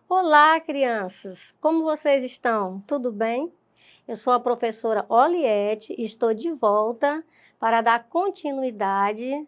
Olá, crianças! Como vocês estão? Tudo bem? Eu sou a professora Oliette e estou de volta para dar continuidade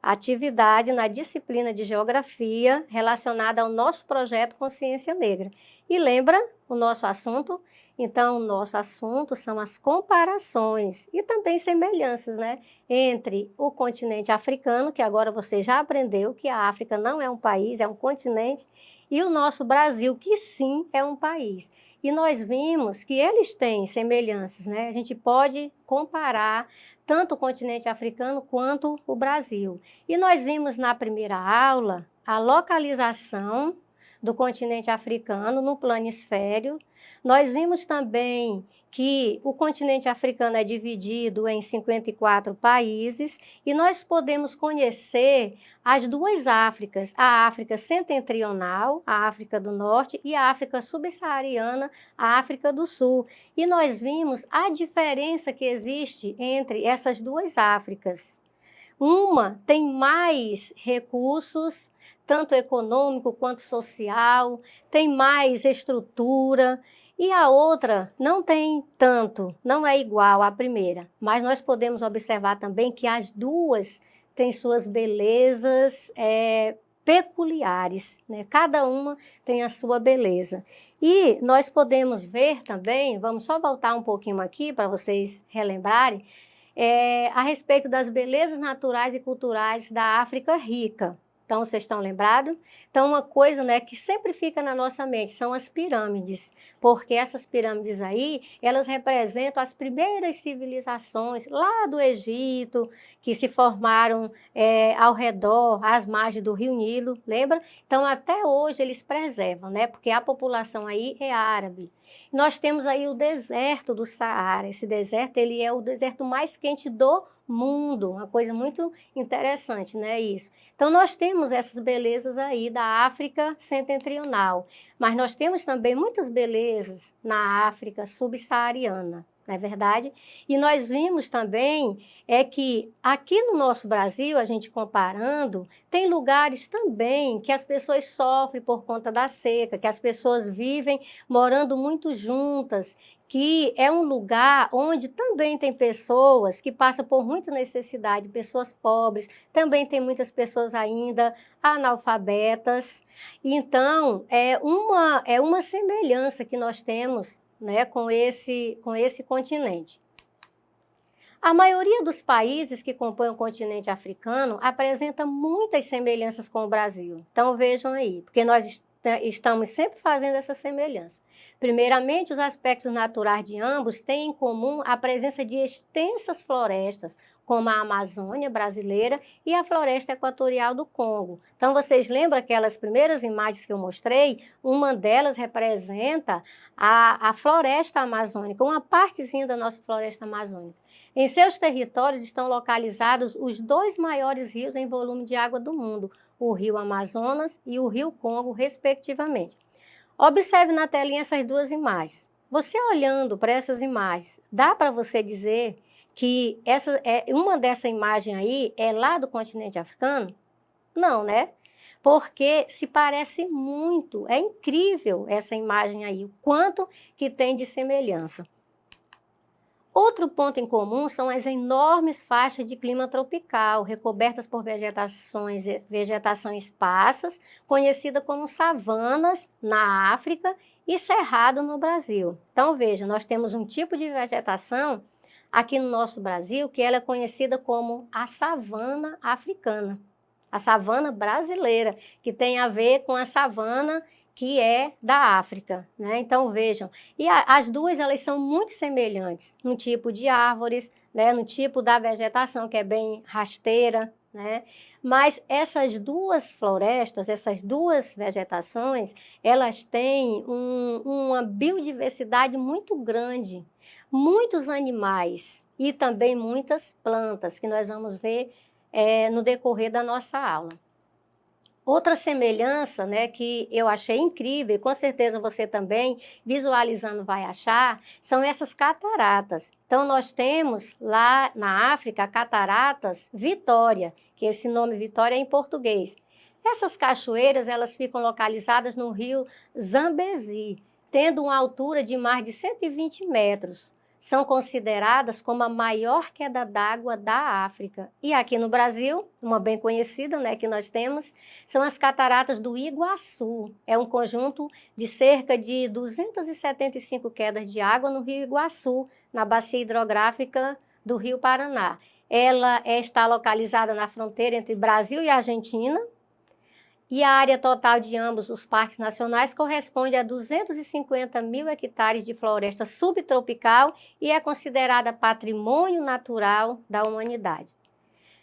à atividade na disciplina de Geografia relacionada ao nosso projeto Consciência Negra. E lembra o nosso assunto? Então, o nosso assunto são as comparações e também semelhanças, né, entre o continente africano, que agora você já aprendeu que a África não é um país, é um continente, e o nosso Brasil, que sim é um país. E nós vimos que eles têm semelhanças, né? A gente pode comparar tanto o continente africano quanto o Brasil. E nós vimos na primeira aula a localização do continente africano no planisfério. Nós vimos também que o continente africano é dividido em 54 países e nós podemos conhecer as duas Áfricas, a África setentrional, a África do Norte, e a África subsaariana, a África do Sul. E nós vimos a diferença que existe entre essas duas Áfricas. Uma tem mais recursos, tanto econômico quanto social, tem mais estrutura, e a outra não tem tanto, não é igual à primeira. Mas nós podemos observar também que as duas têm suas belezas peculiares, né? Cada uma tem a sua beleza. E nós podemos ver também, vamos só voltar um pouquinho aqui para vocês relembrarem, a respeito das belezas naturais e culturais da África rica. Então, vocês estão lembrados? Então, uma coisa, né, que sempre fica na nossa mente são as pirâmides, porque essas pirâmides aí, elas representam as primeiras civilizações lá do Egito, que se formaram ao redor, às margens do Rio Nilo, lembra? Então, até hoje eles preservam, né, porque a população aí é árabe. Nós temos aí o deserto do Saara. Esse deserto, ele é o deserto mais quente do mundo, uma coisa muito interessante, né, isso. Então, nós temos essas belezas aí da África setentrional, mas nós temos também muitas belezas na África subsaariana, não é verdade? E nós vimos também que aqui no nosso Brasil, a gente comparando, tem lugares também que as pessoas sofrem por conta da seca, que as pessoas vivem morando muito juntas, que é um lugar onde também tem pessoas que passam por muita necessidade, pessoas pobres, também tem muitas pessoas ainda analfabetas. Então, é uma semelhança que nós temos, né, com esse continente. A maioria dos países que compõem o continente africano apresenta muitas semelhanças com o Brasil. Então, vejam aí, porque nós estamos sempre fazendo essa semelhança. Primeiramente, os aspectos naturais de ambos têm em comum a presença de extensas florestas, como a Amazônia brasileira e a floresta equatorial do Congo. Então, vocês lembram aquelas primeiras imagens que eu mostrei? Uma delas representa a floresta amazônica, uma partezinha da nossa floresta amazônica. Em seus territórios estão localizados os dois maiores rios em volume de água do mundo, o rio Amazonas e o rio Congo, respectivamente. Observe na telinha essas duas imagens. Você olhando para essas imagens, dá para você dizer que uma dessa imagem aí é lá do continente africano? Não, né? Porque se parece muito, é incrível essa imagem aí, o quanto que tem de semelhança. Outro ponto em comum são as enormes faixas de clima tropical, recobertas por vegetação esparsas, conhecida como savanas na África e cerrado no Brasil. Então, veja, nós temos um tipo de vegetação aqui no nosso Brasil que ela é conhecida como a savana africana, a savana brasileira, que tem a ver com a savana que é da África, né? Então, vejam, e as duas, elas são muito semelhantes no tipo de árvores, né? No tipo da vegetação, que é bem rasteira, né? Mas essas duas florestas, essas duas vegetações, elas têm uma biodiversidade muito grande, muitos animais e também muitas plantas, que nós vamos ver no decorrer da nossa aula. Outra semelhança, né, que eu achei incrível, e com certeza você também, visualizando, vai achar, são essas cataratas. Então, nós temos lá na África cataratas Vitória, que esse nome Vitória é em português. Essas cachoeiras, elas ficam localizadas no rio Zambezi, tendo uma altura de mais de 120 metros. São consideradas como a maior queda d'água da África. E aqui no Brasil, uma bem conhecida, né, que nós temos, são as cataratas do Iguaçu. É um conjunto de cerca de 275 quedas de água no rio Iguaçu, na bacia hidrográfica do rio Paraná. Ela está localizada na fronteira entre Brasil e Argentina, e a área total de ambos os parques nacionais corresponde a 250 mil hectares de floresta subtropical e é considerada patrimônio natural da humanidade.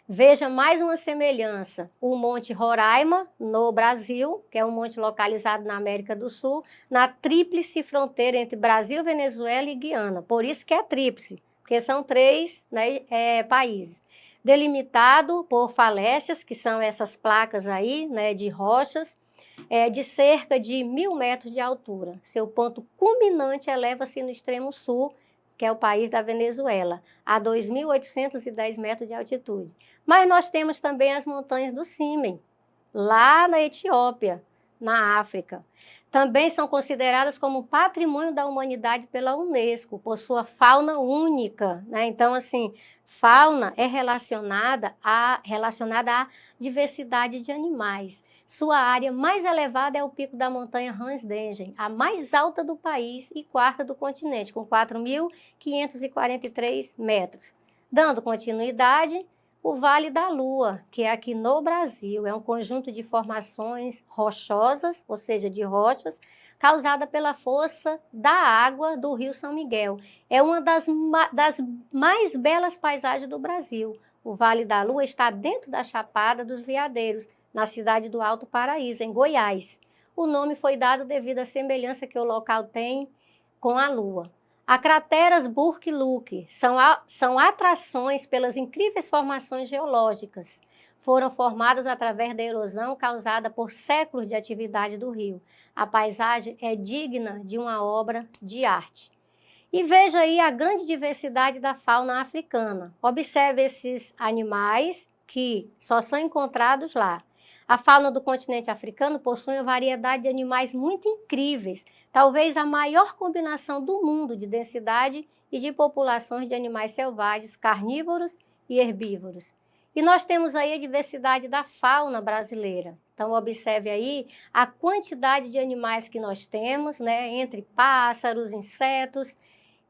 Veja mais uma semelhança, o Monte Roraima, no Brasil, que é um monte localizado na América do Sul, na tríplice fronteira entre Brasil, Venezuela e Guiana. Por isso que é tríplice, porque são 3, né, países. Delimitado por falésias, que são essas placas aí, né, de rochas, de cerca de 1.000 metros de altura. Seu ponto culminante eleva-se no extremo sul, que é o país da Venezuela, a 2.810 metros de altitude. Mas nós temos também as montanhas do Címen, lá na Etiópia, na África. Também são consideradas como patrimônio da humanidade pela Unesco, por sua fauna única, né? Então, assim, fauna é relacionada à diversidade de animais. Sua área mais elevada é o pico da montanha Hansdengen, a mais alta do país e quarta do continente, com 4.543 metros. Dando continuidade, o Vale da Lua, que é aqui no Brasil, é um conjunto de formações rochosas, ou seja, de rochas, causada pela força da água do Rio São Miguel. É uma das mais belas paisagens do Brasil. O Vale da Lua está dentro da Chapada dos Veadeiros, na cidade do Alto Paraíso, em Goiás. O nome foi dado devido à semelhança que o local tem com a Lua. As crateras Burke-Luke são atrações pelas incríveis formações geológicas. Foram formadas através da erosão causada por séculos de atividade do rio. A paisagem é digna de uma obra de arte. E veja aí a grande diversidade da fauna africana. Observe esses animais que só são encontrados lá. A fauna do continente africano possui uma variedade de animais muito incríveis, talvez a maior combinação do mundo de densidade e de populações de animais selvagens, carnívoros e herbívoros. E nós temos aí a diversidade da fauna brasileira. Então, observe aí a quantidade de animais que nós temos, né, entre pássaros, insetos,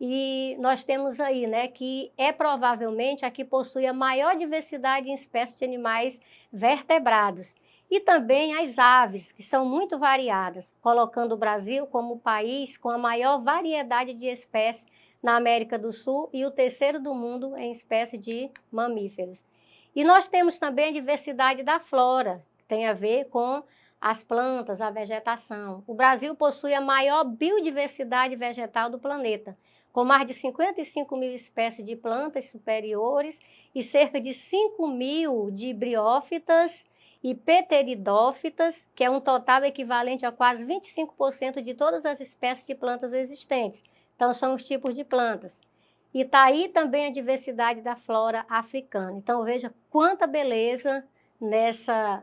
e nós temos aí, né, que é provavelmente a que possui a maior diversidade em espécies de animais vertebrados. E também as aves, que são muito variadas, colocando o Brasil como o país com a maior variedade de espécies na América do Sul e o terceiro do mundo em espécies de mamíferos. E nós temos também a diversidade da flora, que tem a ver com as plantas, a vegetação. O Brasil possui a maior biodiversidade vegetal do planeta, com mais de 55 mil espécies de plantas superiores e cerca de 5 mil de briófitas e pteridófitas, que é um total equivalente a quase 25% de todas as espécies de plantas existentes. Então, são os tipos de plantas. E está aí também a diversidade da flora africana. Então, veja quanta beleza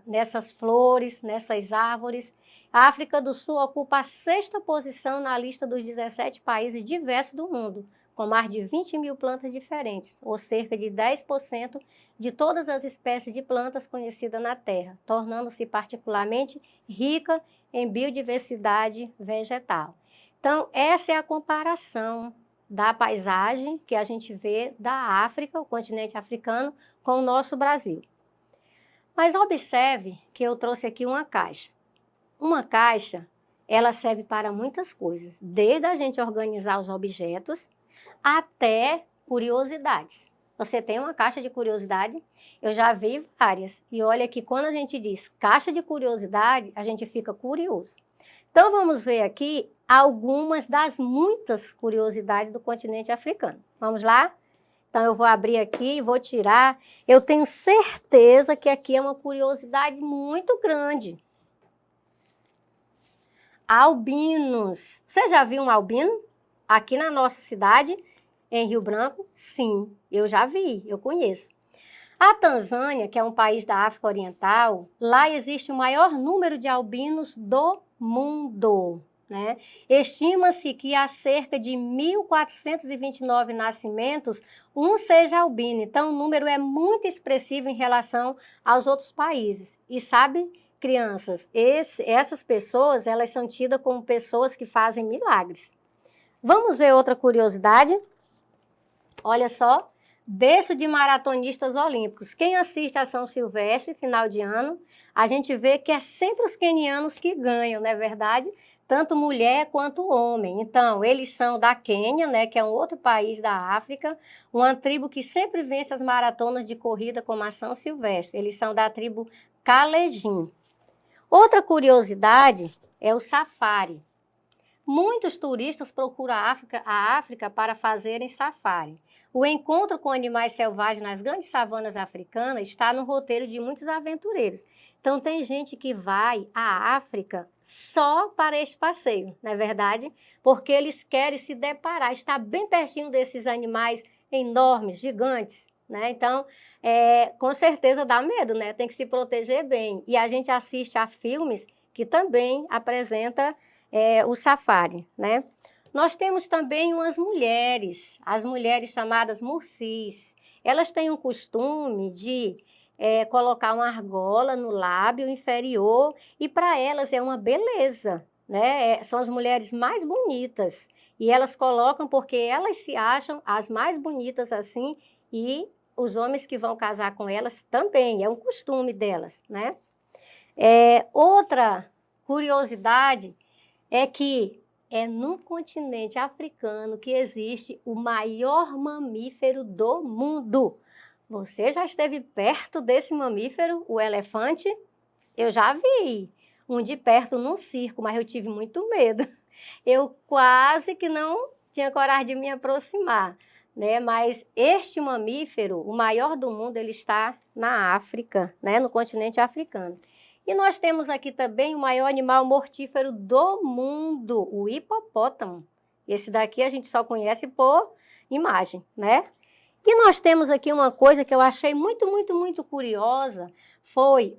nessas flores, nessas árvores. A África do Sul ocupa a 6ª posição na lista dos 17 países diversos do mundo, com mais de 20 mil plantas diferentes, ou cerca de 10% de todas as espécies de plantas conhecidas na Terra, tornando-se particularmente rica em biodiversidade vegetal. Então, essa é a comparação da paisagem que a gente vê da África, o continente africano, com o nosso Brasil. Mas observe que eu trouxe aqui uma caixa. Uma caixa, ela serve para muitas coisas, desde a gente organizar os objetos até curiosidades. Você tem uma caixa de curiosidade? Eu já vi várias. E olha que quando a gente diz caixa de curiosidade, a gente fica curioso. Então, vamos ver aqui algumas das muitas curiosidades do continente africano. Vamos lá? Então, eu vou abrir aqui e vou tirar. Eu tenho certeza que aqui é uma curiosidade muito grande. Albinos. Você já viu um albino? Aqui na nossa cidade, em Rio Branco? Sim, eu já vi, eu conheço. A Tanzânia, que é um país da África Oriental, lá existe o maior número de albinos do mundo, né? Estima-se que há cerca de 1.429 nascimentos, um seja albino. Então, o número é muito expressivo em relação aos outros países. E sabe, crianças, essas pessoas, elas são tidas como pessoas que fazem milagres. Vamos ver outra curiosidade? Olha só, berço de maratonistas olímpicos. Quem assiste a São Silvestre, final de ano, a gente vê que é sempre os quenianos que ganham, não é verdade? Tanto mulher quanto homem. Então, eles são da Quênia, né, que é um outro país da África, uma tribo que sempre vence as maratonas de corrida como a São Silvestre. Eles são da tribo Kalenjin. Outra curiosidade é o safari. Muitos turistas procuram a África para fazerem safari. O encontro com animais selvagens nas grandes savanas africanas está no roteiro de muitos aventureiros. Então, tem gente que vai à África só para este passeio, não é verdade? Porque eles querem se deparar, estar bem pertinho desses animais enormes, gigantes, né? Então, com certeza dá medo, né? Tem que se proteger bem. E a gente assiste a filmes que também apresentam o safari, né? Nós temos também umas mulheres, as mulheres chamadas mursis. Elas têm o costume de colocar uma argola no lábio inferior e para elas é uma beleza, né? São as mulheres mais bonitas e elas colocam porque elas se acham as mais bonitas assim e os homens que vão casar com elas também, é um costume delas, né? Outra curiosidade é que é no continente africano que existe o maior mamífero do mundo. Você já esteve perto desse mamífero, o elefante? Eu já vi um de perto num circo, mas eu tive muito medo. Eu quase que não tinha coragem de me aproximar, né? Mas este mamífero, o maior do mundo, ele está na África, né? No continente africano. E nós temos aqui também o maior animal mortífero do mundo, o hipopótamo. Esse daqui a gente só conhece por imagem, né? E nós temos aqui uma coisa que eu achei muito curiosa, foi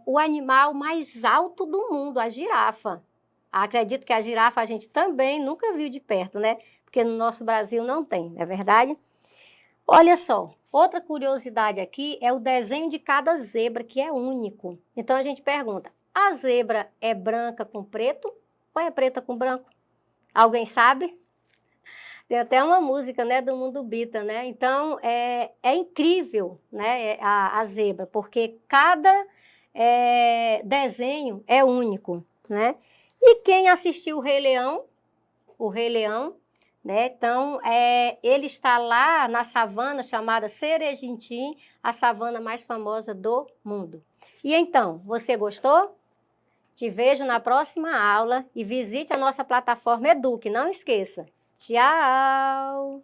o animal mais alto do mundo, a girafa. Acredito que a girafa a gente também nunca viu de perto, né? Porque no nosso Brasil não tem, não é verdade? Olha só, outra curiosidade aqui é o desenho de cada zebra, que é único. Então, a gente pergunta, a zebra é branca com preto ou é preta com branco? Alguém sabe? Tem até uma música, né, do Mundo Bita, né? Então, é incrível, né, a zebra, porque cada desenho é único, né? E quem assistiu o Rei Leão, né? Então, ele está lá na savana chamada Serengeti, a savana mais famosa do mundo. E então, você gostou? Te vejo na próxima aula e visite a nossa plataforma Eduque, não esqueça. Tchau!